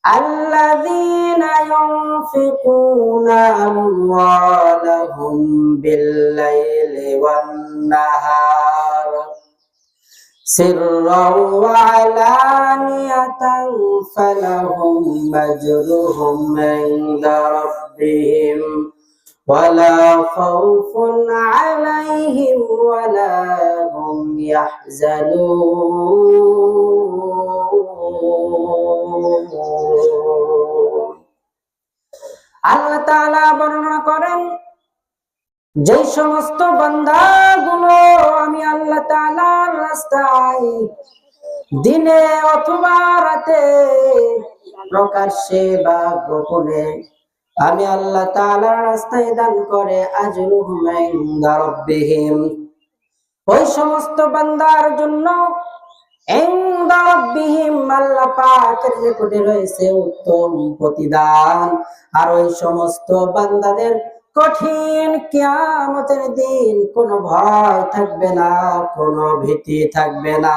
الذين ينفقون أموالهم بالليل والنهار سرا وعلانية فلهم أجرهم عند ربهم ولا خوف عليهم ولا هم يحزنون। আল্লাহ তাআলা বর্ণনা করেন, যে সমস্ত বান্দাগুলো আমি আল্লাহ তাআলার রাস্তায় দিনে অথবা রাতে প্রকাশ্যে বা গোপনে আমি আল্লাহ তাআলার রাস্তায় দান করে, আজরুহুম ইনদা রাব্বিহিম, ওই সমস্ত বান্দার জন্য ইনদা রাব্বিহিম আল্লাহ পাকের নিকটে রয়েছে উত্তম প্রতিদান। আর ওই সমস্ত বান্দাদের কঠিন কিয়ামতের দিন কোনো ভয় থাকবে না, কোনো ভীতি থাকবে না।